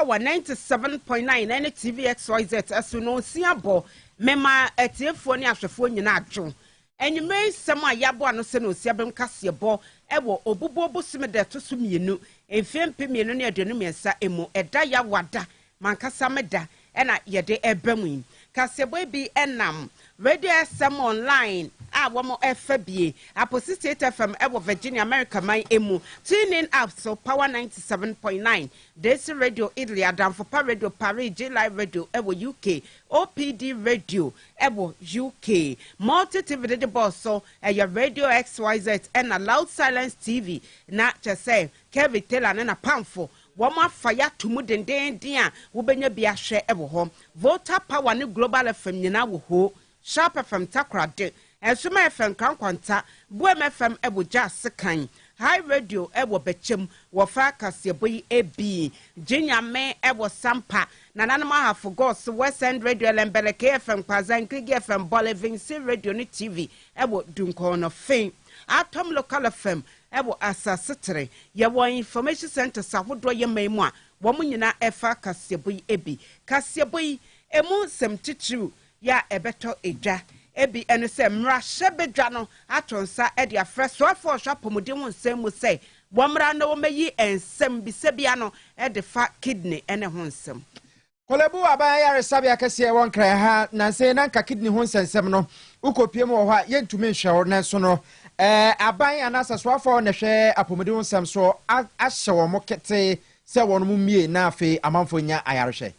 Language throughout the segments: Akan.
Power 97.9 and TVXYZ as you know Siabo Mema etiefo ni ahwefo nyina adwo enyime sem a yabo ano se no siabem Kasiebo ewo obubo bosime de to so mienu emfempe mienu ne aduonu miensa emu eda ya wada mankasa meda ena yede ebamu Kasiebo bi enam radio SM online a womo FBA Apostate FM ewo Virginia America man emu tune in app so Power 97.9 Desi Radio Italy Adamfopa Radio Paris J Live Radio ewo UK OPD Radio ewo UK multi TV de boss so your Radio XYZ and a Loud Silence TV na say Kevin Taylor na pamfo Wama fire to muden dia wubenya bi ahwe ewo ho Voter Power ni Global FM nyina wo ho Sharp FM Takrade Ensuma FM Kankwanta Buem FM ewo Jazz kan High Radio ewo Bechem wofa Kasiebo yi ebi Jinyame ewo Sampa nananama ha forgot West End Radio Lembele KFM Kwazan Krigi FM Boliving C Radio ni TV ewo Dunko no fin Atom Local FM ewo Asasetre yewo information center sahodo ye memu a wo nyina efa Kasiebo yi ebi Kasiebo yi emu sem titru ya ebeto eja ebi enu se mra shebedwa no atonsa e dia fresh for shop mudi mu nsem mu say bomra na wo meyi ensem bi se bia no e de fa kidney ene ho nsem kolebu aban ya resabia kase won kra ha na se na nka kidney ho nsem no ukopie mu ho a yentumi nhwe na so no aban anasa so afọ na hwe apomudi ho nsem so ahye wo mokete se won mu mie na afi amanfo nya ayarehwe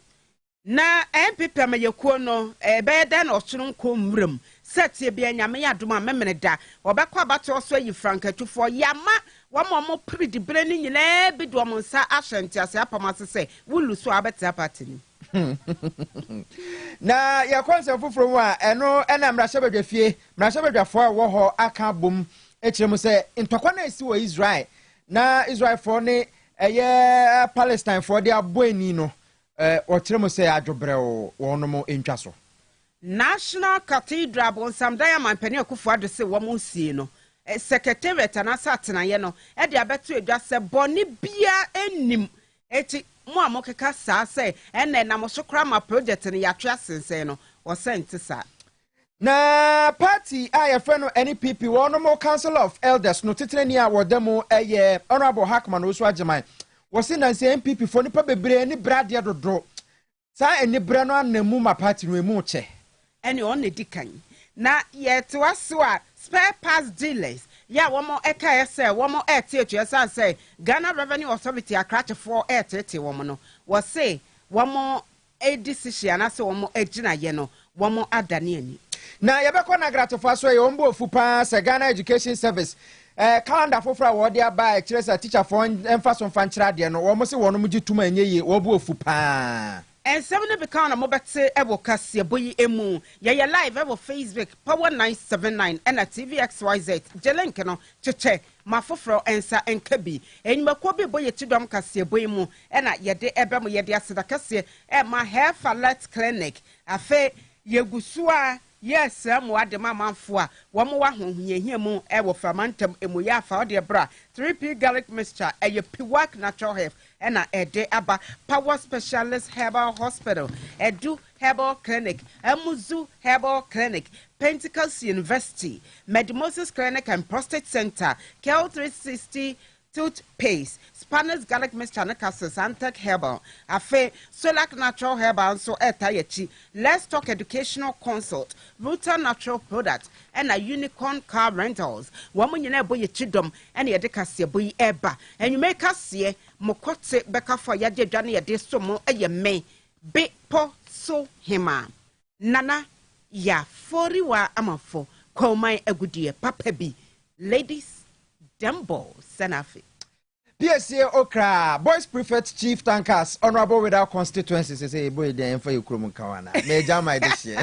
na MPP mayekuo no be da na osunu nkomrem set bia nyame yadoma memene da obekwa bato so yi frankatufo yama wamo pridi bre ni nyina bi do mo nsa ahwente ase apamase se wulu so abeta party ni na ya konse fufuro mu a eno ena mrahye fie mrahye badwafo a wo ho aka bom ekiremu se ntokwa na esi wo Israel na Israel for ne eye Palestine for dia boani no otiremo say adwobreo wonomo entwa so National Cathedral bon sam diamond pani akufo ade se wo mo sie no secretariat na satena ye no e de abeto edwa se boni bia enim eti mo amokeka sa se ene na mo so kra ma project ne yatwa sensen no o sent sa na party a yefre no NPP wonomo Council of Elders no titreni a wodamo eye honorable Hackman osu ageman wose na se MPP fo nipa bebre ni brade dodro sa eni bre no anamu ma party no emu che eni on edikan na yet waswa spare parts dealers ya womo eka ese womo etetu esa say Ghana Revenue Authority akrache for etete womo no wose womo decision na se womo egina ye no womo adane ani na yebekọ na gratofo so ye ombo ofupa se Ghana Education Service calendar fofra wo dia ba e kire sa teacher for emfaso mfanchira de no wo mo se wono mu gituma enye ye wo bo ofupa ensem ne beka na mo bete ewo Kasiebo yi emu ye live ewo Facebook Power 979 and TVXYZ jelink no cheche mafofro ensa enkabi enyimakwo bi boye tidom Kasiebo yi mu na ye de ebem ye de aseda kase ma hair fallet clinic afe yegusua yes mo adema manfo a wo mo wa hohuyehia mu ewo fermentum emuya afa ode bra 3p garlic mixture piwak natural health ena ede aba Power Specialist Herbal Hospital Edu Herbal Clinic Emuzu Herbal Clinic Pentecost University Medimosis Clinic and Prostate Center Kel 360 toothpaste Spanish garlic mixture na Casas Antec Herbal afe Solak Natural Herbal so etayechi Let's Talk Educational Consult Ruta Natural Product and a Unicorn Car Rentals woman nyina boye chidom and ye de Kasiebo yi eba and you make Kasie mokote beka for ya de dwane ye de so mo eye me be po so hima nana ya foriwa amafo kwomai agudie papa bi ladies Dembo Senafi PSA Okra Boys Prefect Chief Tankers Honorable without constituencies say boy dey for you krom kawana me jama this year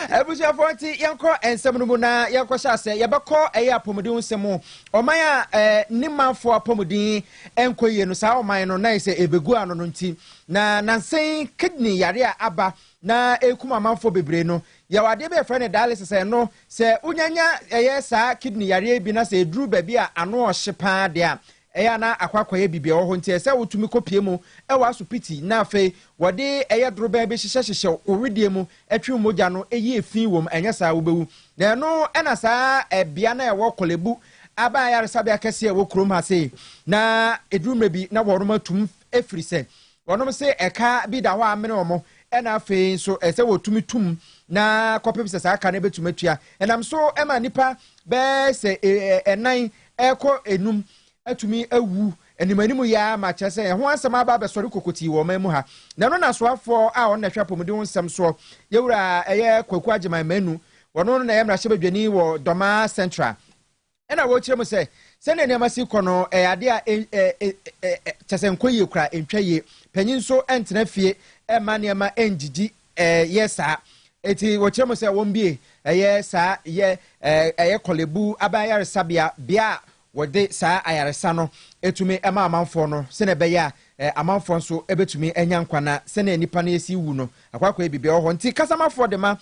ebusia fonti yanko ensem no mu na yanko sha se yebekọ eya apomudin nsem oman a nimanfo apomudin enkoye no sa oman no na se ebegu ano no nti na nansen kidney yare a aba na ekuma manfo bebre no ya wade be friend dialysis no se unyanya eye sa kidney yare bi na se eduru ba bi a ano ohye pa de a eya na akwakwaye bibia wo ho nti ese wotumi kopie mu e wa so piti na afi wode eye droba be hyehyehye owedie mu etwe mogya no eyi efin wom enya saa wobewu na no ena saa ebia na ewo kolebu aba yare sabia kese ewo krom ha sei na edurumre bi na woroma tum efiri se wonom se eka bi da ho amene omo ena afi so ese wotumi tum na kopem se saa ka na betumatua enam so ema nipa be se enan eko enum atumi awu animanimu ya ma kyese ho asem aba besori kokoti wo mamu ha na no na soafo a on na hwa pomudi ho nsem so yewura eye kwaku agyeman manu wono na yemra hye badwani wo Doma Central ena wo kyerem se na nneema si kono ade a kyese nkoye kura entwaye panyin so entena fie ema nneema engigi yesa eti wo kyerem se wo mbie eye sa ye eye kolebu abayare sabia bia wode saa ayaresa no etumi ema amanfo no se na beya amanfo nso ebetumi enya nkwana se na nipa na esi wu no akwakwa bibia ho nti kasamafo de ma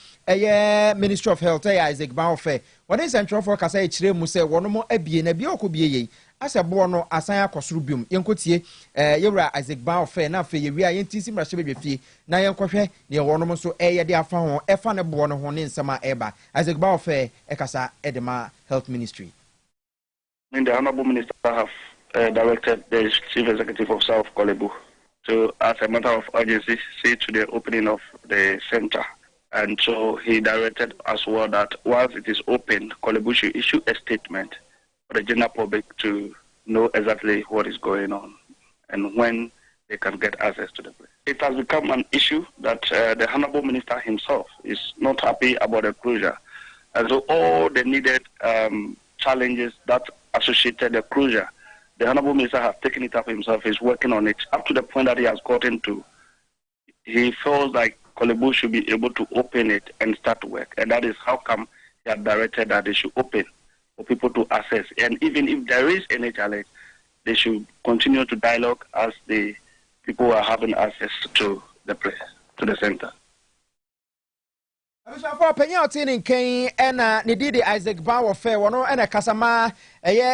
Ministry of Health Isaac Baofe wode central for kasa ekire mu se wono mo abie na bia okobie yei ase bo no asan akosoro biom yenkotie yewura Isaac Baofe na afa yewia yentisi mrahye bedwefie na yenkohwe ne wono mo so de afa ho efa ne bo no ho ne nsema eba Isaac Baofe ekasa edema Health Ministry. The Honorable Minister have directed the Chief Executive of South Kolebu to, as a matter of urgency, see to the opening of the center. And so he directed as well that once it is open, Kolebu should issue a statement for the general public to know exactly what is going on and when they can get access to the place. It has become an issue that the Honorable Minister himself is not happy about the closure. And so all the needed challenges that associated the closure, the Honorable Minister has taken it up himself, is working on it up to the point that he has gotten to. He feels like Kolebu should be able to open it and start work, and that is how come he has directed that they should open for people to access. And even if there is any challenge, they should continue to dialogue as the people are having access to the place, to the center. For penalty in Kane and Nididi Isaac Baofe, one and a Kasama,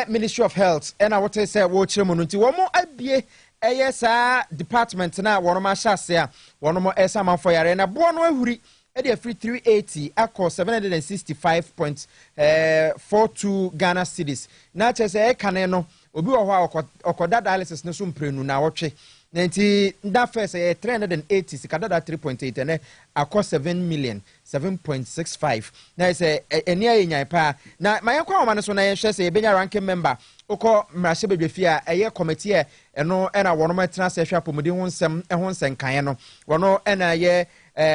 Ministry of Health, and I would say, watch him on one more IBA, department now, one of my shassia, one more Esama for and a born hurry, a free 380, across 765.42 Ghana cedis. Not as a caneno, Obu or Koda dialysis no sum prenu now watch. Nanti that first 380 sikadada 3.8 and across 7,000,000 na say enia nya pa na mayakwa ma no so na ye hwe say benya ranking member ukọ mrahye bedwefia eye committee eno na wono matena se hwe apomudi ho nsem no wono na ye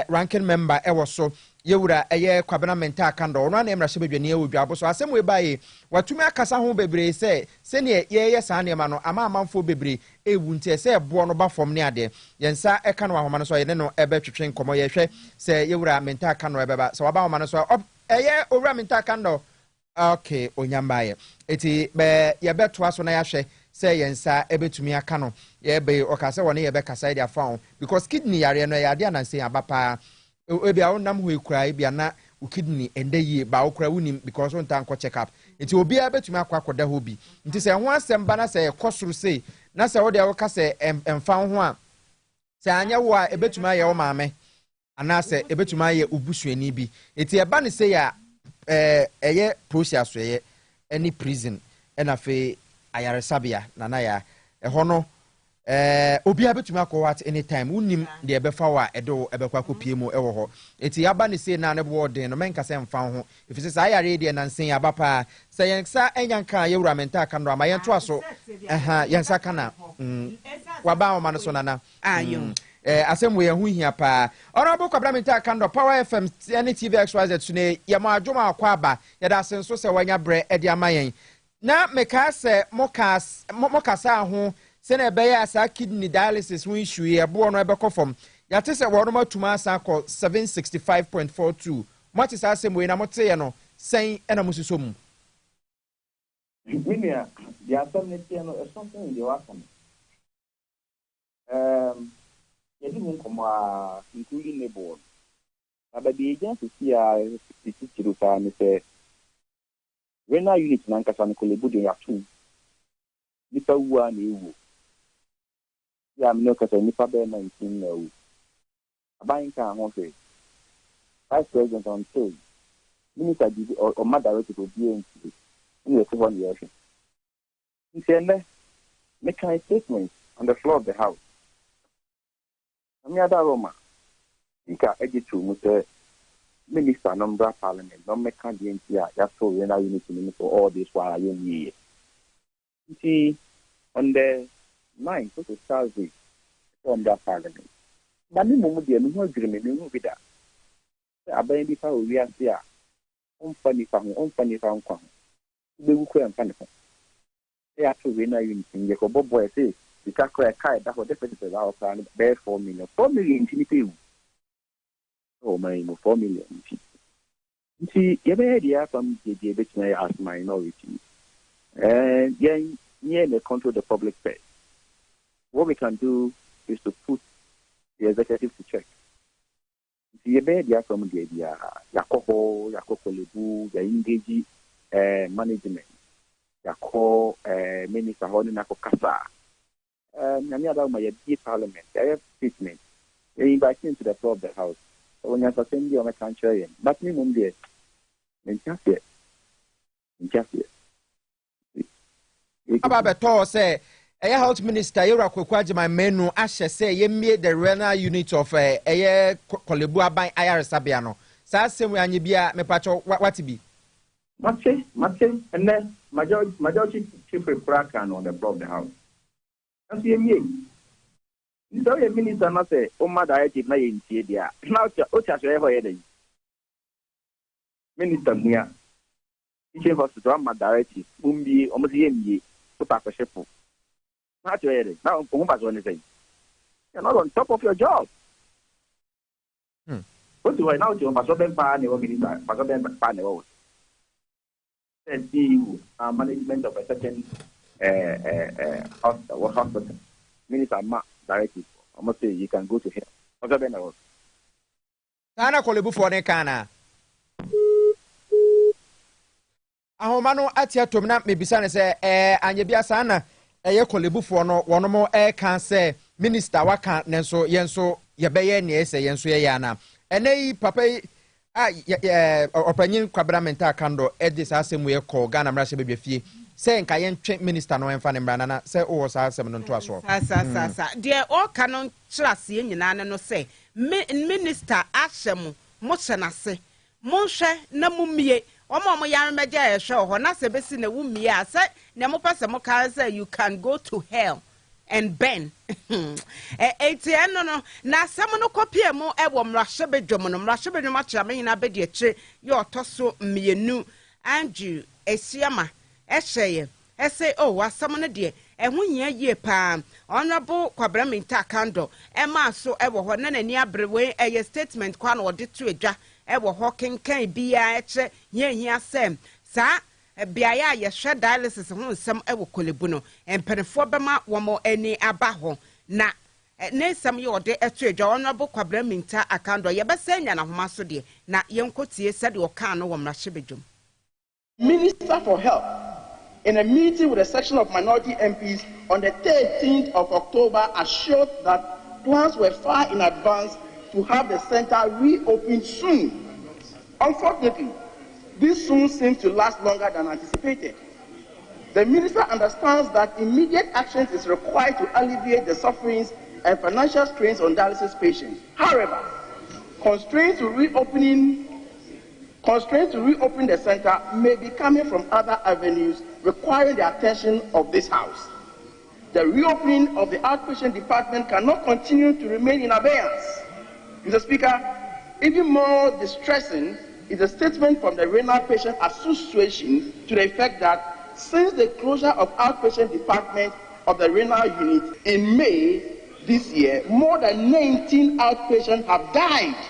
ranking member ewo so yewura eye kwabena mental kando wono na mrahye bedwani ewodwa so asem we bae watumi akasa ho bebre se ne ye saa ne ma no amanfo bebre ewu nti se ebo no ba fom ne ade yensa eka no ahoma no so ye ne no ebetwetwe nkomo ye hwe se yewura mental kando ebeba so waba ahoma no so eye owura mental kando okay onyambaye eti be ye beto aso na ya hwe se yensa ebetumi aka no ye be okase woni ye be kasa dia fa because kidney yare no ya de ananse abapa ebia wonam ho ekura ebia na kidney ende yi ba okura wunim because on tan ko check up enti obi a betumi akwakoda ho bi enti se ho asem ba na se kosoro sei na se wo de wo ka se emfa ho a se anya wo a ebetumi aye wo maame ana se ebetumi aye obusuani bi enti eba ne se ya eye process ye any prison na fe ayaresabia na ya ho no obi abetumi akọ at any time unim de ebefa wa edo ebekwa kopie mu ewo ho eti aba ne se na ne boden no menka se mfa ho ifise sa ayare de na nsen aba pa se yensa enyanka yewura menta aka no amaye to aso yensa kana waba o ma no so nana ayo asem we hu hia pa honorable kwabra menta aka no Power FM any TV XYZ tune ye ma adwuma akwa aba ye da senso se wanya bre e de amayen na meka se mokasa ho sene be ya sa kidney dialysis won issue ye bo no ebekọ fom ya te se wono matuma sa ko 765.42 much is asem we na mote ye no sen na mususo mu Minia the assembly no is something in the wasom ye di mun komo including the board aba the agency here is sa me say when are unit na nkasa no Kolebu de ya tu nipa wu a na ewu ya me no kasa nipa be 19 na wu aban ka ho fe vice president on stage minister di or madam to be in the one year he said make a statement on the floor of the house amia da roma ika ejitu mu say minister number parliament don't make a DNC ya so we na unity for all this while you need see on the 9th of Thursday from that parliament but me mo de no agreement me no be that aban bi fa o wi ase a onfani fa nkwa be wu ko enfani fa ya so we na unity nge ko bobo e say the kakra kai that for deficit of our plan bear 4 million nti pay oh my 4 million nti ye be dia from the between as minority and they control the public pay. What we can do is to put the executive to check. The idea from the idea, Yakoho, Yakokolebu, the engage management, Yako minister holding Nako Kasa, Nanya my parliament, I have statement. They invite him to the floor of the house. So when you're assembly on a country, but minimum there, then just it. Ababeto say health minister Yura Kwakwaji my menu ahye say ye made the renal unit of Kolebu aban IR Sabia no sa asem anye bia me pacho what be Mache and then majority chief prakan on the floor of the house and see me so ye minister na say o ma directive na ye ntie dia na o cha so e ho ye dey minister muya teaching hospital ma directive umbi o mo ye mbi put up a ship. Not ready. Now, who was anything? You're not on top of your job. What do I now do? Masoben Pan, or Minister, Masoben Pan, and the management of a certain hospital. Minister Mark directive. I must say, you can go to him. Masoben was. Kana Kolebu for Nekana. Ahomano atia tomna mebisa ne se anye bia sana Kolebufo no wono mo kan se minister waka nenso yenso yebeye ne ese yenso ye yana enei papa opanyin kwabramenta kando edis asemu ye ko Ghana mra shebe fie se nka yentwe minister no enfa ne mra na se o sa asem no nto aso sa de o kanon kyerase nyina ne no se minister ahyem mo hyenase mo hwe na mumie Omo yan meja e hwe ho na se besi na wumie a se ne mo pese mo kan say you can go to hell and burn ATN no na sam no kopie mu e wo mrahye bedwom no mrahye bedwom a kira me na bedi akire ye otoso mienu Andrew Esiama e hyeye e say oh wasam no de e ho nya ye pa honorable Kwabraminta Kando e ma so e wo ho na nani abrewe e ye statement kwa na ode to edwa ewo hokenkan bia eche yehia sem sa bia ya hwe dialysis ho nsem ewo Kolebu no emperefo bema womo ani aba ho na ne nsem ye ode eto edwa honorable Kwabraminta Akando ye besenya na homa so de na yenkotie sede o kan no wo mrahye bedwom. Minister for Health in a meeting with a section of minority MPs on the 13th of October assured that plans were far in advance to have the center reopened soon. Unfortunately, this soon seems to last longer than anticipated. The minister understands that immediate action is required to alleviate the sufferings and financial strains on dialysis patients. However, constraints to reopen the center may be coming from other avenues requiring the attention of this House. The reopening of the outpatient department cannot continue to remain in abeyance. Mr. Speaker, even more distressing is a statement from the Renal Patient Association to the effect that since the closure of outpatient department of the renal unit in May this year, more than 19 outpatients have died.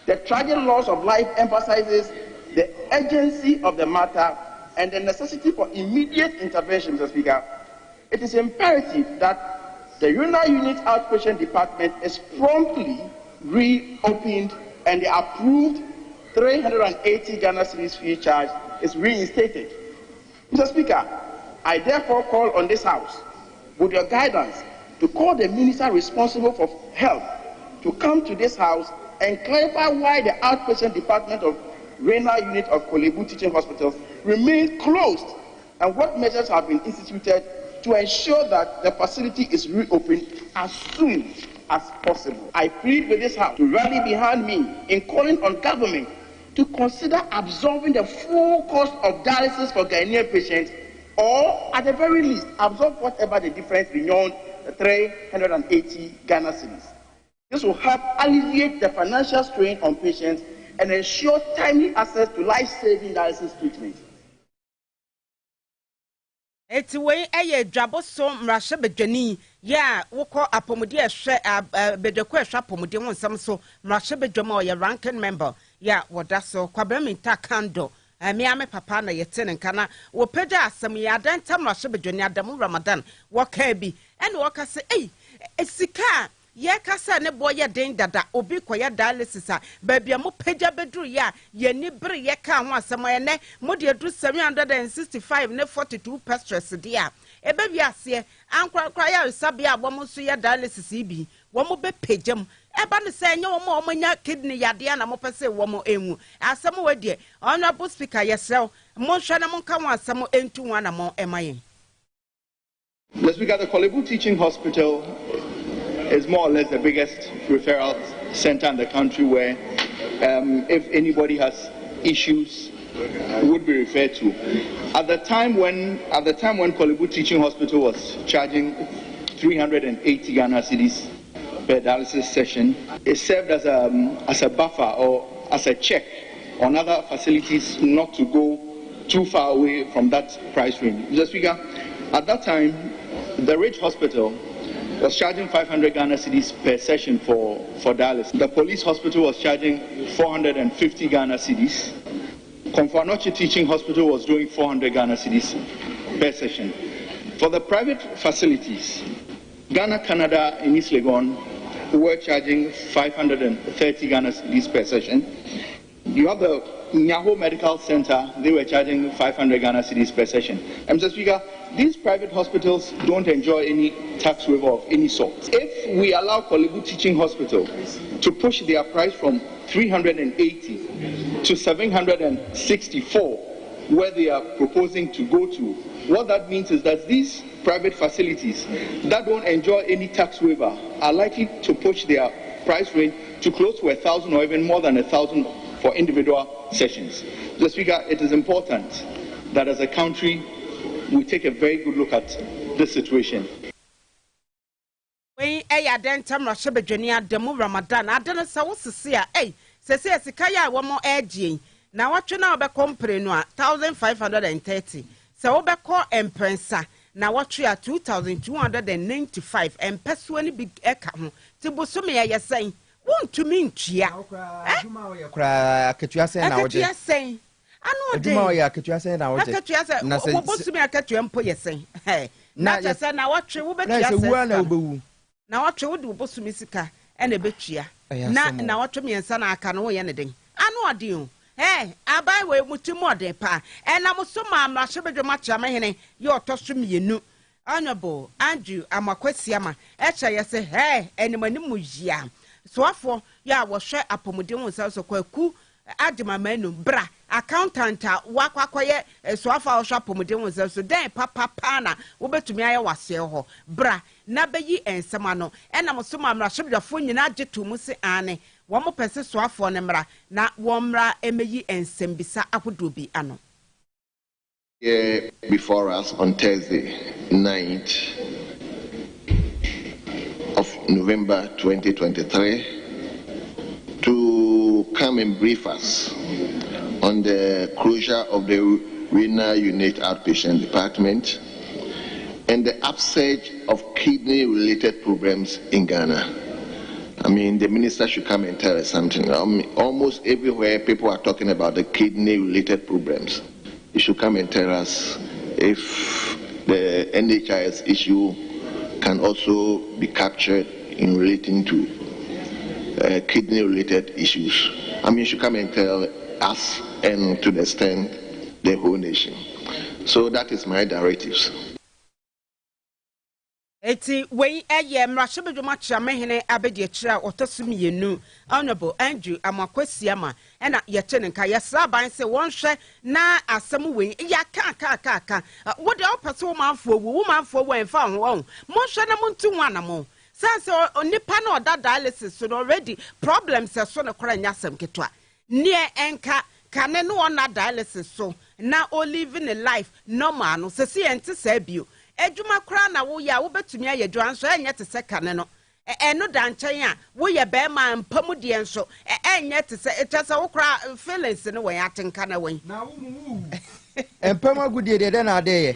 The tragic loss of life emphasizes the urgency of the matter and the necessity for immediate intervention, Mr. Speaker. It is imperative that the renal unit outpatient department is promptly reopened and the approved 380 Ghana cedis fee charge is reinstated. Mr. Speaker, I therefore call on this House, with your guidance, to call the minister responsible for health to come to this House and clarify why the outpatient department of renal unit of Kasiebo Teaching Hospital remains closed and what measures have been instituted to ensure that the facility is reopened as soon as possible. I plead with this House to rally behind me in calling on government to consider absorbing the full cost of dialysis for Ghanaian patients, or at the very least, absorb whatever the difference beyond the 380 Ghana cedis. This will help alleviate the financial strain on patients and ensure timely access to life-saving dialysis treatment. Eti wey eye dwabo so mrahye bedwani ya wokọ apomudi ehwe bedwako ehwe apomudi wonsam so mrahye bedwama oye ranking member ya woda so kwabraminta kando ame papa na yete ne nkana wo peda asem ya danta mrahye bedwani adamu Ramadan woka bi ene woka se esika ye kasa ne boye den dada obi koya dialysis a babia mo pagya bedru ya ye ni bere ye ka ho asem ye ne mo de edu 765 ne 42 pestres dia ebe wi ase ankrakra ya sabia abom so ye dialysis ibi wo mo be pagyam eba ne se nye wo mo nya kidney yade na mo pese wo mo enwu asem we de honorable speaker yesrew mo hwa na mo ka ho asem entu wana mo emaye. Let's look at the Kasiebo Teaching Hospital. Is more or less the biggest referral center in the country where if anybody has issues would be referred to. At the time when Kasiebo Teaching Hospital was charging 380 Ghana cedis per dialysis session, it served as a buffer or as a check on other facilities not to go too far away from that price range. Mr. Speaker, at that time, the Ridge Hospital was charging 500 Ghana cedis per session for dialysis. The police hospital was charging 450 Ghana cedis. Komfo-Anokye Teaching Hospital was doing 400 Ghana cedis per session. For the private facilities, Ghana Canada in East Legon were charging 530 Ghana cedis per session. You have the Nyaho Medical Center, they were charging 500 Ghana cedis per session. Mr. Speaker, these private hospitals don't enjoy any tax waiver of any sort. If we allow Kasiebo Teaching Hospital to push their price from 380 to 764, where they are proposing to go to, what that means is that these private facilities that don't enjoy any tax waiver are likely to push their price range to close to 1,000 or even more than 1,000 for individual sessions. Mr. Speaker, it is important that as a country we take a very good look at this situation. We dentam rashe bedwani adamu Ramadan adana sa wo sese a sese sika ya wo mo agye na watwe na obekọ no a 1530 se obekọ emprensa na watwe a 2295 empeso ni bi eka ho ti bosome ya yesen wontumi ntua kra aketua sen na oje anu de aduma ya aketua sen na oje na se bosome aketua mpo yesen na se na watwe wo betua sen na obewu na watwe wo de bosome sika ena betua na watwe miensa na aka no ye ne den anu ade o abai we mutumu ode pa ena musoma amrahye bedwama chiamahene ye otoso mienu honorable Andrew Amakwesiama echa yese enimani mujia soafo ya wo hwe apomuden wonsa so kwaku adimamanu bra accountant wakwakoye soafo a wo hwe apomuden wonsa so den papa na wo betumi aye wase ho bra na beyi ensema no ena musoma amrahye bedwafo nyina agetu se ane womo pese soafo ne mra na womra emeyi ensembisa ahodobi ano. Here before us on Thursday, 9th of November 2023, to come and brief us on the closure of the renal unit outpatient department and the upsurge of kidney-related problems in Ghana. I mean, the minister should come and tell us something. Almost everywhere people are talking about the kidney-related problems. He should come and tell us if the NHIS issue can also be captured in relating to kidney-related issues. I mean, he should come and tell us and to the extent the whole nation. So that is my directives. Eti we mrashebedwuma chiamehene abedi achira otosumi yenu Honorable Andrew Amakwesiama ena yeche nka yesra ban se wonhwe na asem we ya ka wo de opese wo manfo wo enfa ho monhwe na muntu wana mo sense onipa na oda dialysis so already problems so na kora nyasem ketwa nie enka kane no na dialysis so na o living a life normal no se ente sabio ejuma kra na wo ya wo betumi ayedwan so enye te se kane no eno da nchen a wo ye be ma mpamu de enso enye te se etasa wo kra feelings no we atenka na wen na wo mu empam agudie de na ade ye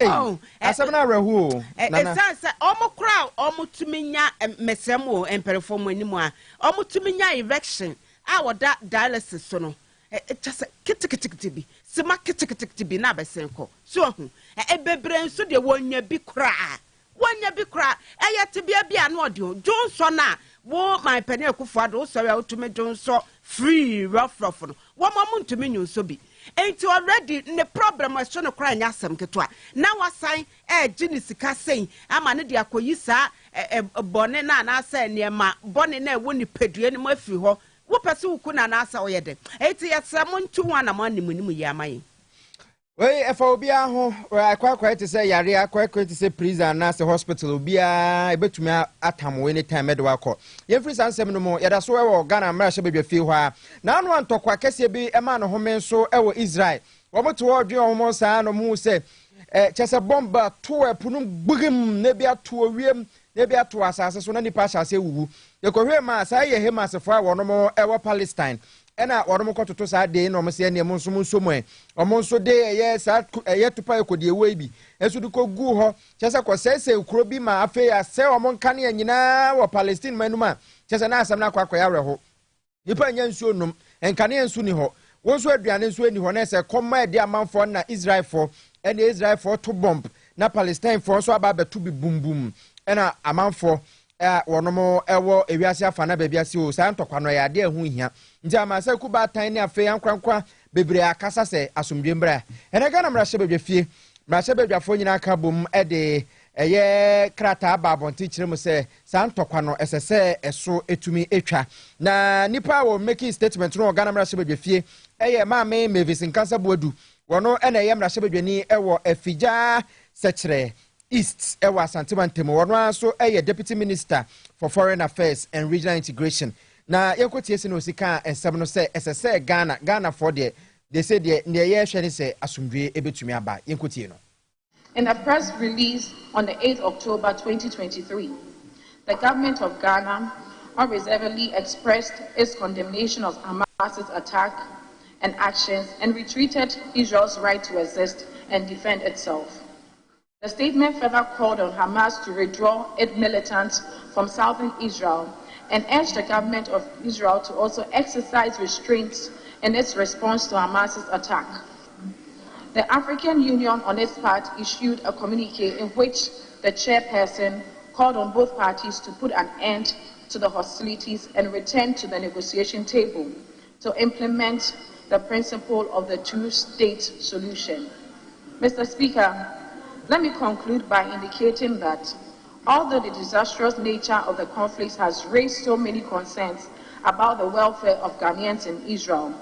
oh asem na rehu nana sense omo kra omo tumi nya mesem o emperefo mu animu a omo tumi nya erection a woda dialysis so no just kitikiti bi sima kitikiti bi na besenko so hu ebebre nso de wonya bi kra eyete bia bia na ode jonso na wo my penny akufo ado so ya otumi jonso free rough no wo mo ntumi nyunso bi enti already the problem was so no kra nya asem ketwa na wasan gini sika sen ama ne de akoyi sa bone na asa niema bone na ewo ni pedue ni mafi ho wo pese wuku na asa oyede enti yesam ntu wana ma nimu yi amayi we efa obi aho akwa te say yare akwa te say prison na say hospital obi a ebetumi atam we anytime de wakọ ye free sansem no mo yeda so we Ghana mra hye bedwa fie ho a na anu antokwa kese bi ema no home nso ewo Israel wo moto wo dwe ho saa no mu say chese bomba to epunu gbugim na bi ato wiem na bi ato asase so na nipa asase wuwu ye ko hwe ma saa ye hemasefo a wo no mo ewo Palestine ena woromo kototo saa de no mo se ne mo nso mo omo nso de ye saa ye tupa ekodi ewe bi enso du ko gu ho chese ko sese ukro bi ma afe ya se omo nkan ya nyina wo Palestine manuma chese na asam na kwakwa ya reho nipa nya nsuo num enkan ya nsu ni ho wonso aduane nsuo ni ho na se koma edi amanfo na Israel for ena Israel for to bomb na Palestine for so aba betu bi bumbum ena amanfo wonomo ewo ewiase afana babiase o sa ntokwa no ya de ehu hia nti amasa kuba tan ne afe yankwankwa bebre akasa se asomdwembra ene ga na mrahye bedwafie mrahye bedwafo nyina aka bom de eye krata babonti kirem se sa ntokwa no esese eso etumi etwa na nipa wo making statement no ga na mrahye bedwafie eye maame Mavis Nkansa Boadu wono ene ye mrahye bedwani ewo afija sekire East Ewa Santimantem wono so Deputy Minister for Foreign Affairs and Regional Integration na yekotie se no sika ensem no se SSA Ghana for they say the ye hwene se asomdwe ebetumi aba yekotie no. In a press release on the 8th October 2023, the government of Ghana unreservedly expressed its condemnation of Hamas's attack and actions and retreated Israel's right to exist and defend itself. The statement further called on Hamas to withdraw its militants from southern Israel and urged the government of Israel to also exercise restraints in its response to Hamas's attack. The African Union, on its part, issued a communique in which the chairperson called on both parties to put an end to the hostilities and return to the negotiation table to implement the principle of the two-state solution. Mr. Speaker, let me conclude by indicating that although the disastrous nature of the conflicts has raised so many concerns about the welfare of Ghanaians in Israel,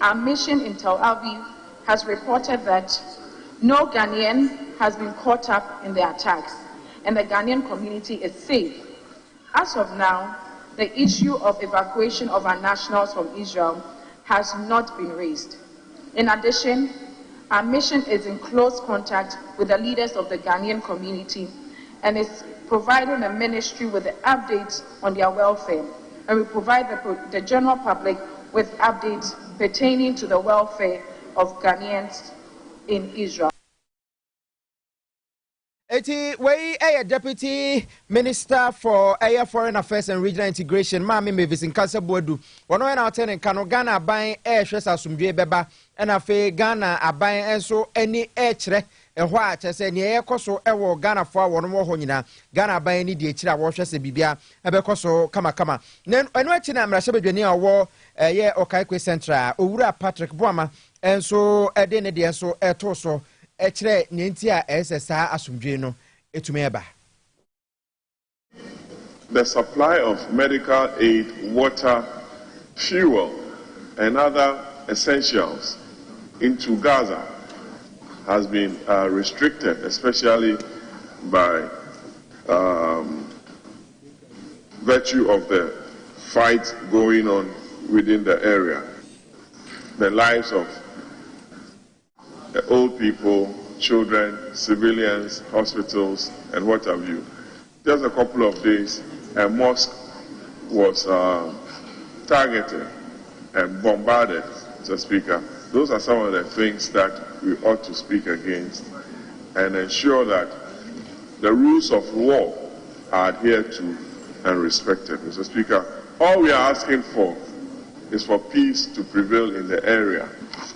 our mission in Tel Aviv has reported that no Ghanaian has been caught up in the attacks and the Ghanaian community is safe. As of now, the issue of evacuation of our nationals from Israel has not been raised. In addition, our mission is in close contact with the leaders of the Ghanaian community and is providing the ministry with the updates on their welfare, and we provide the general public with updates pertaining to the welfare of Ghanaians in Israel. Eti we Deputy Minister for Foreign Affairs and Regional Integration, Mami Mavis Nkansa Boadu. Wono na otene kano Ghana aban hwesa asomdwe beba na fe Ghana aban enso ani kire ehwo a chese ne yekoso ewo Ghana fo wono mo ho nyina Ghana aban ni de kire a wo hwese bibia ebekoso kama enu achi na mrahye bedwani a wo ye Okaikwe Central Owura Patrick Boama enso ede ne de enso eto so ekire nenti a SSA asumdwe no etumi eba. The supply of medical aid, water, fuel, and other essentials into Gaza has been restricted, especially by virtue of the fight going on within the area. The lives of the old people, children, civilians, hospitals, and what have you. Just a couple of days, a mosque was targeted and bombarded, Mr. Speaker. Those are some of the things that we ought to speak against and ensure that the rules of war are adhered to and respected. Mr. Speaker, all we are asking for is for peace to prevail in the area.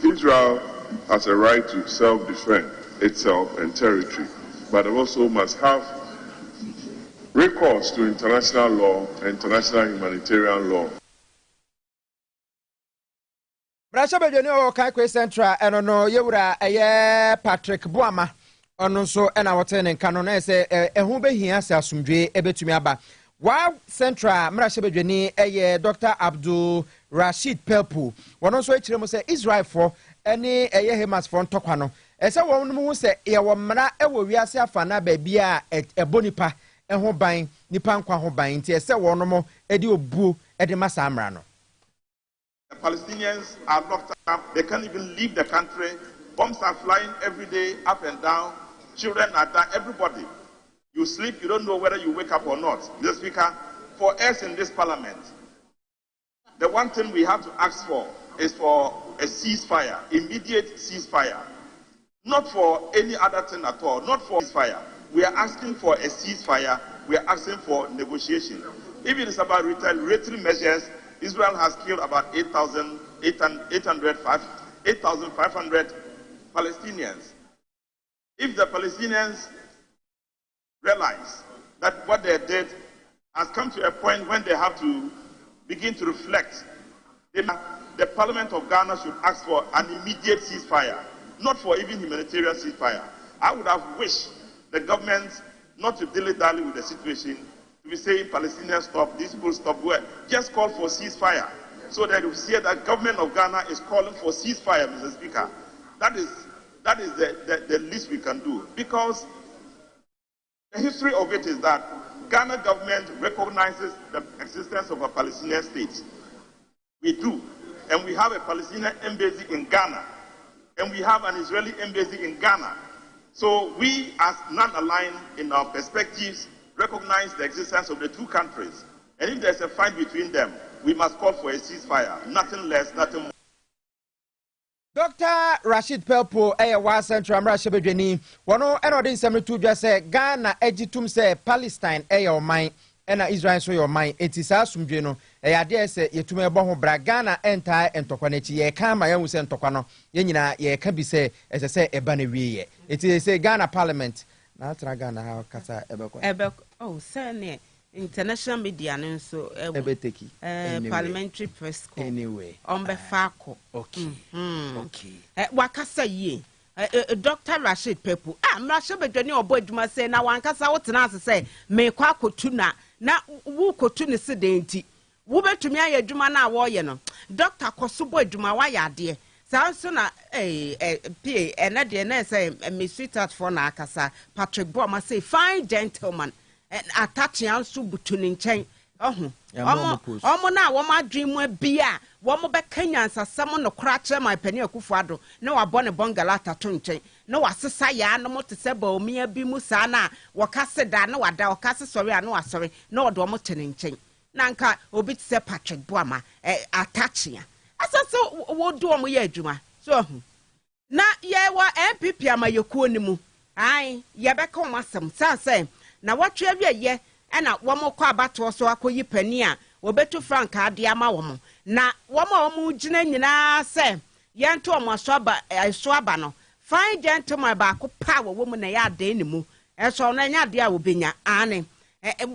Israel has a right to self-defend itself and territory, but it also must have recourse to international law and international humanitarian law. Brasha Bedoni o Kaikwe Central eno no yewura eye Patrick Boama ono so ena wote ne nka no na se ehu behia se asumdwe ebetumi aba. Wa Central Brasha Bedoni eye Dr. Abdul Rashid Pelpu wono so ekire mo se Israel for ene eye Hamas for ntokwa no ese won mu se ye wo mra ewo wiase afa na ba bia ebonipa eho ban nipa nkwa ho ban nti ese won mo edi obuo edi masa amra no. The Palestinians are locked up. They can't even leave the country. Bombs are flying every day, up and down. Children are dying. Everybody. You sleep, you don't know whether you wake up or not. Mr. Speaker, for us in this parliament, the one thing we have to ask for is for a ceasefire, immediate ceasefire. Not for any other thing at all. Not for ceasefire. We are asking for a ceasefire. We are asking for negotiation. If it is about retaliatory measures, Israel has killed about 8,500 Palestinians. If the Palestinians realize that what they did has come to a point when they have to begin to reflect, the Parliament of Ghana should ask for an immediate ceasefire, not for even humanitarian ceasefire. I would have wished the government not to dilly-dally with the situation, to be saying Palestinians stop, these people stop, just call for ceasefire. So that you see that government of Ghana is calling for ceasefire, Mr. Speaker. That is the least we can do. Because the history of it is that Ghana government recognizes the existence of a Palestinian state. We do. And we have a Palestinian embassy in Ghana. And we have an Israeli embassy in Ghana. So we, as non-aligned in our perspectives, recognize the existence of the two countries. And if there's a fight between them, we must call for a ceasefire. Nothing less, nothing more. Dr. Rashid Pelpo wa Central Brasha Bedoni wono eno de nsem to dwa se Ghana egitum se Palestine oman ena Israel so your man etisa asumdwe no ade se yetum ebo ho bra Ghana enta entokwa na chi ye kan ma yahu se ntokwa no ye nyina ye ka bi se ese se eba na wiye eti se Ghana Parliament na atra Ghana ha kasa ebeko oh sene international media so ebeteki parliamentary press corps anyway ombefako okay okay wakasa ye Dr. Rashid Pepu Mrasha Bedoni obo adwuma se na wankasa wotena ase se me kwa kotu na wo kotu ne se denti wo betumi aye adwuma na wo ye no Dr. Kosobo adwuma wa ya ade sanso na pa ena de na say me sweetheart for na akasa Patrick Boama say fine gentleman attaching also butuni nchen omo na wo ma dream bia wo mo be Kenyan sasam no kra kire my pani akufuado na wa bone bongalata to nchen na wasesa ya no mo te se ba omia bi mu sa na wo kase da na wada wo kase sori na wasori na odo mo tene nchen na nka obi te se Patrick Boama attaching asaso wo do omo ye adwuma so na ye wa MPP amayokuo ni mu ai ye be ka o masem say na watwe awiye na womo kwa abato so akoyi pani a wobetu frank ade ama womo na womo gina nyina se yento so aba no fine gentleman ba ko pa womo na ya ade ni mu so na nya ade a wobenya ane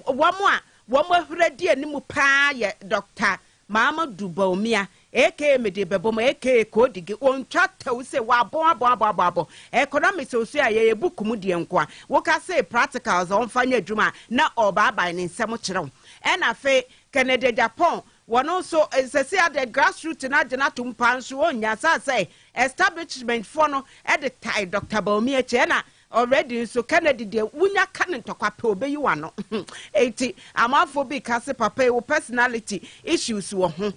womo ahuradi ani mu pa ye Dr. Mamadou Baumia aka me de bebo ma aka kodigi on twata wo se wa abo economics so ya ye book mu de nko a wo ka say practicals on fanya adwuma na oba ba ne nsem kyerɛw ɛna fe Canada Japan one also say at the grassroots na de na tumpa nso onya say establishment for no at the tie Dr. Baumi eche na already so Kennedy de wunya kan ntokwa pe obeyi wa no eti amafo bi kase papa wo personality issues wo ho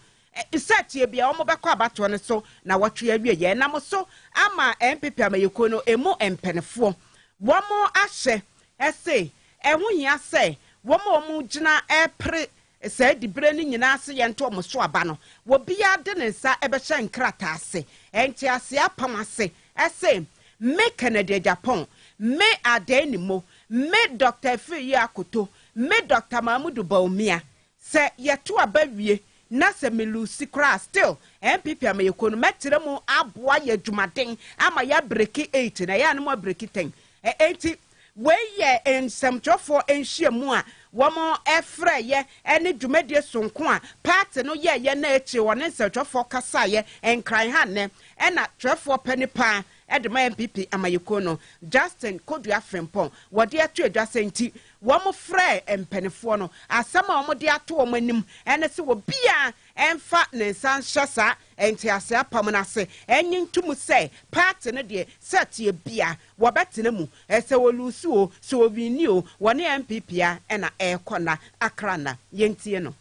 set ye bia omo bekọ abato ne so na watwe awie ye na mo so ama MPP amayeko no emu empenefo wo mo ahye ese ehu hia se wo mo gina epre say di bre ni nyina ase ye nto mo so aba no wo bia de ne nsa ebehye nkrata ase enti ase apam ase ese me Canada Japan me adenimo me Dr. Fiyi Akoto me Dr. Mahmudu Baumia se yeto abawie na se melusi kra still MPP amayeko no metere mu aboa ye dwumaden ama ya breki 8 na ya no mo breki 10 enti we ye ensamtwofo enhyiamu a womo efra ye ene dwumadie sonko a party no ye na echi woni ensamtwofo kasa ye enkran ha ne ena twefo panipa edema MPP amayeko no Justin Kodua Frempon wode atu adwase nti womo frɛ empenefo no asama womo de ato womo anim ene se wo bia emfa ne sanhyasa enti ase apam na se enyi ntum se party no de set ye bia wo betena mu ese wo lusu o so wo wini o wone MPP a ena ekona akrana yentie no.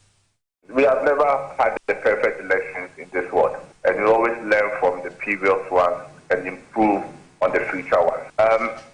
We have never had the perfect elections in this world, and we always learn from the previous ones and improve on the future ones.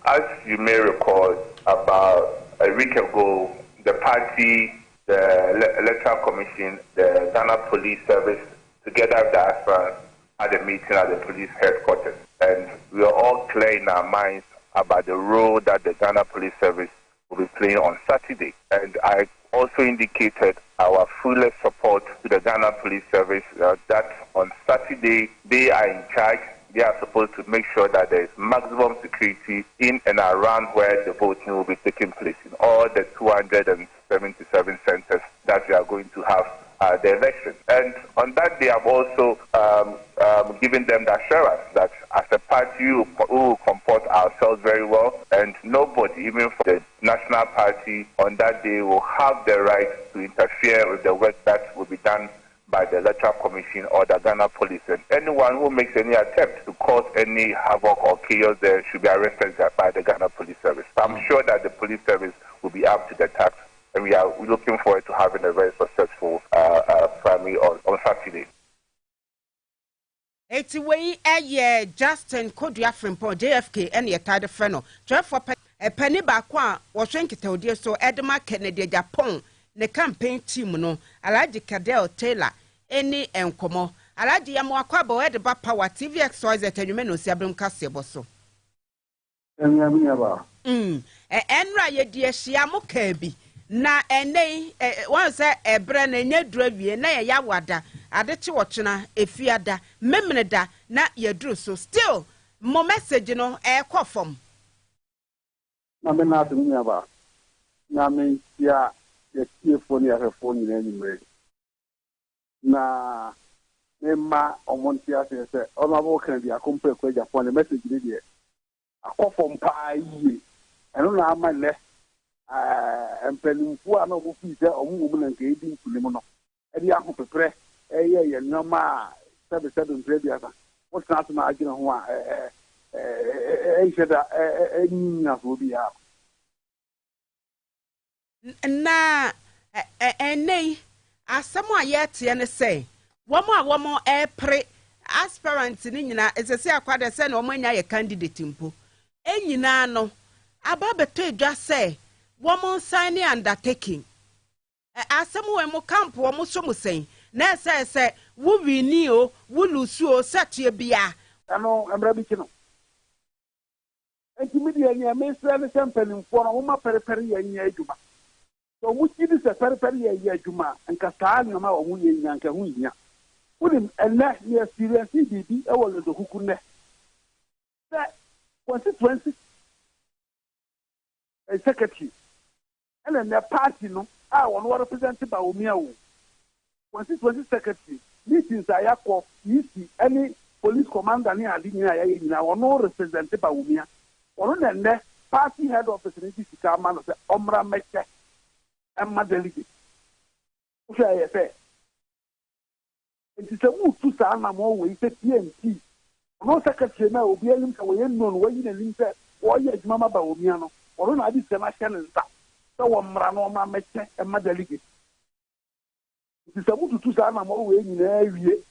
As you may recall, about a week ago, the party, the Electoral Commission, the Ghana Police Service, together with the aspirants, had a meeting at the police headquarters. And we are all clear in our minds about the role that the Ghana Police Service will be playing on Saturday. And I also indicated our fullest support to the Ghana Police Service that on Saturday they are in charge. They are supposed to make sure that there is maximum security in and around where the voting will be taking place in all the 277 centers that we are going to have the election. And on that day, I've also given them the assurance that as a party, we will comport ourselves very well, and nobody, even from the national party, on that day will have the right to interfere with the work that will be done by the Electoral Commission or the Ghana Police. And anyone who makes any attempt to cause any havoc or chaos there should be arrested by the Ghana Police Service. So I'm sure that the police service will be up to the task, and we are looking forward to having a very successful primary on Saturday. Eti wei Justin Kodua Frempon JFK and your title friend. 12 penny back one was nkitaudie so Edema Kennedy Japan ne campaign team no Alaji Cadell Taylor any enkomo Alaji Yamuakwabo Edeba Power TVXYZ enyume si abrim Kasiebo so. Enra ye die hia mo ka bi na enei won se ebre na nya durawie na ye yawada adechi wochena efiada memneda na ye duru so still mo message no ekofom na me na tumi aba na me ya ye tiefo ni afefo ni na nyimre na me ma omonti ase se onabo kan bi akompa kwa Japan the message ni de akofom pa yi eno na amale empelimfu ana obu fi se omu na nke edi nkulim no edi ahopepre ye nyoma sebe ntrebia what na to na agina ho a sheda enya so bi ya na enei asamo ayete ne say womo epre aspirant ni nyina esese akwade se na omanya ye candidate mpo enyina no ababeto edwa say woman signing undertaking asemu we mo camp wo mo so mo sen na se wo wini o wo lusu o satie bia ano embra bi kino enti media ni amesra ne champagne mfo no ma perepere ya nya aduma so mo ti di se perepere ya aduma nka saa na ma wo mo nya nka hu nya unim ella ni experience bibi e wo le do kuku ne that constituency secretary and the party no I want to represent by Omia 2020 secretary meetings a yakɔ EC any police commander ne ade nyina yɛ nyina ɔno represent ba wumia ɔno na nnɛ party head office ne ti sika ama no sɛ ɔmmra mɛkyɛ ɛma delegate wohwɛ ɛyɛ sɛ nti sɛ wotu saa nam ɔwɔ yi sɛ TNT ɔno secretary na obi anim sɛ wɔyɛ nnɔ no wayi n'anim sɛ wɔyɛ adwuma ma ba wumia no ɔno na ade sɛm ahyɛ ne nsa sɛ wɔmmra no ɔma mɛkyɛ ɛma delegate nti sɛ wotutu saa nam ɔwɔ yi nyinaa wie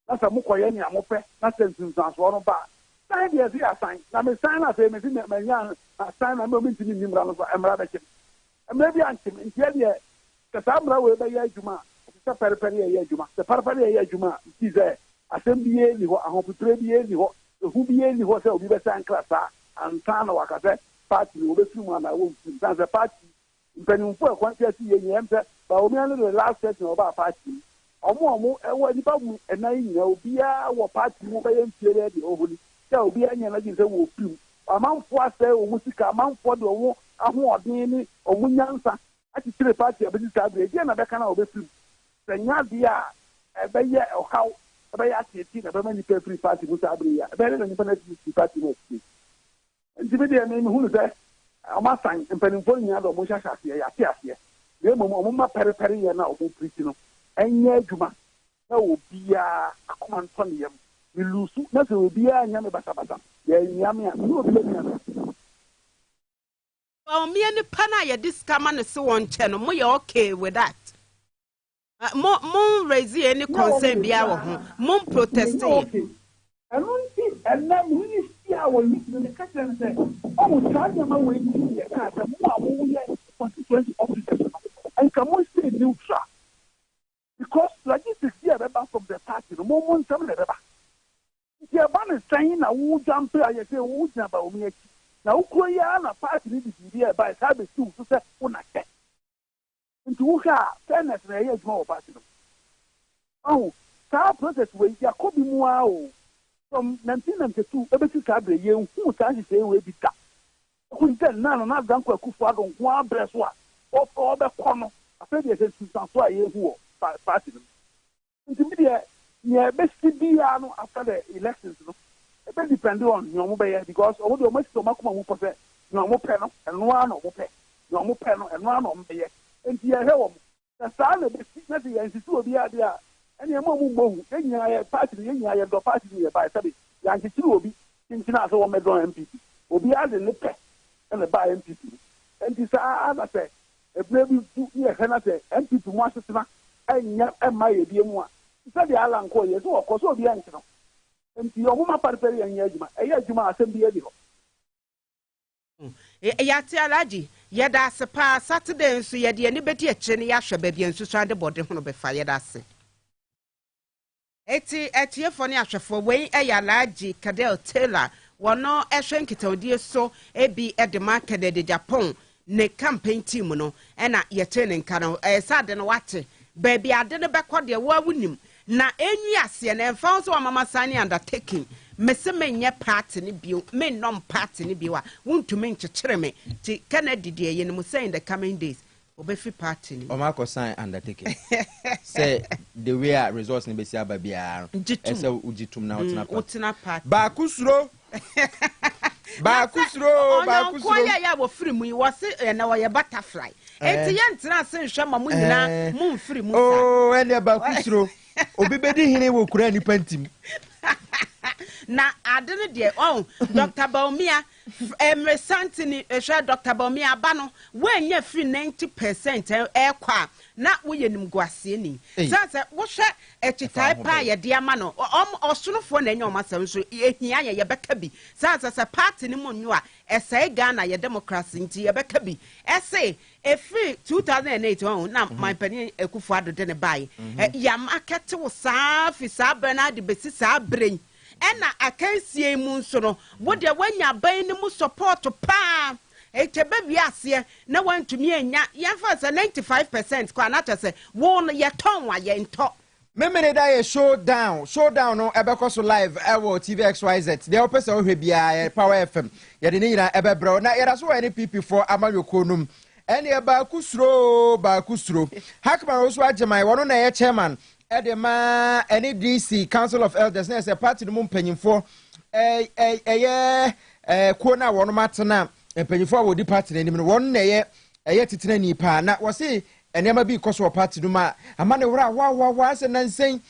na sɛ mokɔyɛ nea mopɛ na sɛ nsunsuansoɔ no ba sign deɛ ɛsi asan na mesan no afei mesi manya asan na mentimi nni mmara no so mmara bɛkyem mmara bi ankyem nti ɛdeɛ sɛ saa mmara wei bɛyɛ adwuma a sɛ pɛrepɛre yɛyɛ adwuma sɛ pɛrepɛre yɛyɛ adwuma a nti sɛ asɛm biara ni hɔ ahopotere biara ni hɔ ehu biara ni hɔ sɛ obi bɛsa nkra saa ansa na waka sɛ party no wɔbɛfiri mu anaa wɔmfiri san sɛ party mpanyimfo a ɛkwan sɛ yɛ nyɛm sɛ baomia no de last set na ɔbaa party ɔmo ɛwɔ nipa mu ɛnan nyinaa obiara wɔ party mu bɛyɛ mfie bɛyɛ deɛ ɔhɔ ni sɛ obiara nyɛ n'agye sɛ wɔ firi mu amanfoɔ asɛ ɔmo sika amanfoɔ de ɔmo ahoɔden ne ɔmo nyansa akyekyere party a bɛsi saa bere deɛ na bɛka na ɔbɛfiri mu sɛ nyadeɛ a ɛbɛyɛ ɔhaw ɛbɛyɛ akyeti na ɛbɛma nipa firi party mu saa bere yi a ɛbɛyɛ na nipa na firi party mu akyi nti bi deɛ mi hunu sɛ ɔmo asan mpanimfoɔ nyinaa de ɔmo hyehyɛ aseɛ yɛate aseɛ na mmom ɔmo ma pɛrepɛre yɛ na ɔmo piriti no ɛnyɛ adwuma na obiara akoma ntɔ ne yam melusu na sɛ obiara nyɛ me basabasa yɛanyia me a ne obi bɛmia me ɔmmea nipa no a yɛde sika ma no se wɔn nkyɛ no moyɛ okay with that mo raise any concern biara wɔ ho mo protest ɛno nti ɛnna mehune si a wɔ meeting no meka kyerɛ no sɛ ɔmo saa nneɛma wɔ nti yɛ kaa sɛ mo a mowoyɛ constituency officers no ɛnka mo stay neutral because logistics here beba from the party no mo nsɛm na beba nti ɛba ne sɛn na wo jampe a yɛ sɛ wo gyina ba omi akyi na wokuro yi a na party ne biribi a ɛba saa bɛsiw so sɛ wo na kyɛ nti wohwɛ a fairness na ɛyɛ adwuma wɔ party no ɔho saa process wei yɛakɔ bi mu a o from 1992 ɛbɛsi saa berɛ yɛnhu saa nhyehyɛe wei bi da ɔho sɛ nna no na adanko akufo ado nko abrɛ so a ɔbɛkɔ no afei deɛ sɛ susanso a yɛhu wɔ party no nti bi deɛ nea ɛbɛsi biara no after the elections no ɛbɛ depend on nea ɔmo bɛyɛ because ɔmo de ɔmo asi ɔmo akoma mu pɔ sɛ nea ɔmo pɛ no ɛnoa na ɔmo pɛ nea ɔmo pɛ no ɛnoa na ɔmo bɛyɛ nti yɛhwɛ wɔn na saa na ɛbɛsi na sɛ yɛnsisi obi adeɛ a ɛnea ɛmo ɔmo mbɔ hu yɛnyinaa yɛ party no yɛnyinaa yɛ dɔ party no yɛ ba ɛsɛbi yɛankyekyeere obi kyinkyin a sɛ wɔn mɛdɔn MPP obi ade ne pɛ ɛna ba MPP nti saa na sɛ ebile bi tu yɛhwɛ na sɛ MPP mu asetena ɛnyɛ ɛma yɛ bie mu a sɛdeɛ ala nkɔ yɛ sɛ wɔkɔ sɛ obi ɛnkyerɛ nti ɔmo ma paripɛri yɛ nyɛ adwuma ɛyɛ adwuma asɛm bi yɛ di hɔ. yɛate alagye yɛda ase paa Saturday nso yɛde ani bɛdi akyire ne yɛahwɛ baabi nsusuan de bɔde ho no bɛfa yɛda ase eti etiefo ne ahwɛfo wei ɛyɛ alagye Kadel Taylor wɔno ɛhwɛ nkitahodie so ebi ɛde ma Kadede Japan ne campaign team no ɛna yɛte ne nka no ɛsade no wate baabi ade no bɛkɔ deɛ wɔawunim na enwi aseɛ na ɛmfa nso amama sane undertaking mese menyɛ party ne bio me nom party ne bio a wontumi nkyekyere me ti Kennedy deɛ yɛ no mu say in the coming days obefi party ne omako sign undertaking say the way a resource ne besi aba biara ɛsɛ ugitum na otena party ba kusuro ya wo free mu wo se na wo ye butterfly enti ye ntena se nhwe ma mu nyina mu mfiri mu oh ene ba kusuro obi bedi hine wo kura ni pantim na adene de Dr. Baumia Santini Dr. Baumia ba no wanya free 90% ekwa na wo yenim guase ni sase wo hwe echitai pa ye de ama no osonofo na enya omasam so ehia ye beka bi sase party ni monyo a esai Ghana ye democracy nti ye beka bi ese efiri 2008 na my penny ekufu ado de ne bai ya market wo saa fi saa Bernard besi saa brain ena akansie mu nso no wo de wanya ban ni mu support pa etebe bi ase na wantumi enya yɛfa sɛ 95% kwa na kyɛ wo no yɛtɔn wa yɛntɔ memene da yɛ showdown no ɛbɛkɔ so live ɛwɔ TVXYZ deɛ wopɛ sɛ wohwɛ biara Power FM yɛde ne nyina ɛbɛbrɛ na yɛda so wɔ NPP for amayoko num ɛne baaku suro Hackman also agyeman wɔno na ɛyɛ chairman Edema NDC Council of Elders na say party no mpanyimfo ko na wono matena mpanyimfo wo di party na nim no won na eye titena ni pa na wo se enema bi koso party no ma ama ne wura wa se nansen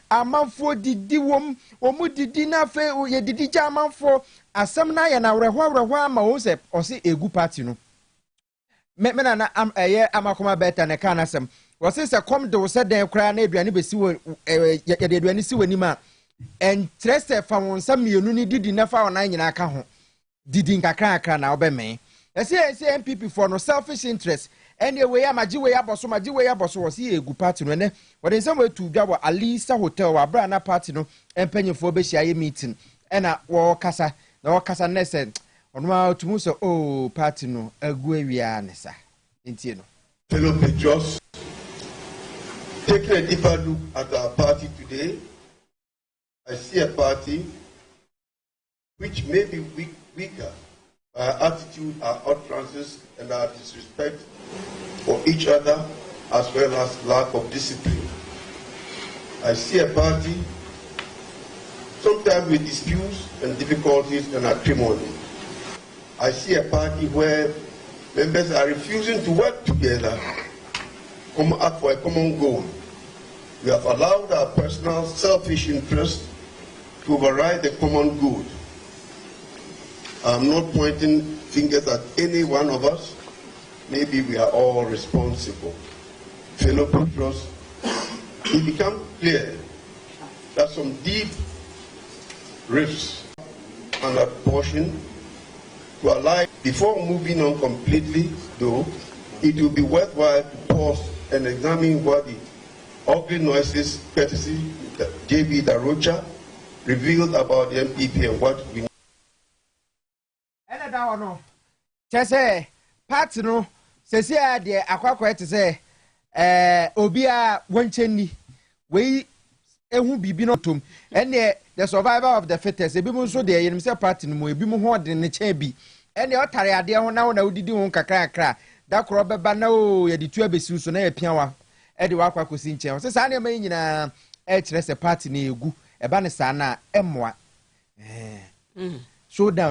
amanfo didi wom omu didi na fe ye didi ja amanfo asem na ye na wura ama wo se o se egu party no me na eye amakoma beta ne kana asem wo se kom de wo se den kra na aduane besi wo ye de aduane si wani ma entrese fa won sa mienu ni didi na fa wona nyina aka ho didi nkakra na obeme ese MPP for no selfish interest anyway amaji we aboso wo se egu party no ne wo de nsam wetu dwa wo Alisa Hotel wa bra na party no empanyefo be hia ye meeting na wo kasa na se onuma tumu so party no agu awia ne sa entie no fellow patriots, taking a deeper look at our party today, I see a party which may be weaker by our attitude, our utterances, and our disrespect for each other, as well as lack of discipline. I see a party sometimes with disputes and difficulties and acrimony. I see a party where members are refusing to work together, come up for a common goal. We have allowed our personal selfish interests to override the common good. I'm not pointing fingers at any one of us. Maybe we are all responsible. Fellow patriots, it becomes clear that some deep rifts and a portion to allow. Before moving on completely, though, it will be worthwhile to pause and examine what the ugly noises, courtesy JB Darocha, revealed about the MPP and what we know. Chese party no sese ade akwakwa ete se obi a woncheni we ehu bibi no tom ene the survivor of the fittest ebi mu so de yenim se party no ebi mu ho de ne cha bi ene otare ade ho na udidi ho kakra da kro beba na ye de tu abesi so na ye piawa e de wakwa kosi nchen se sa na ma nyina e kire se party na egu eba ne sa na emoa so down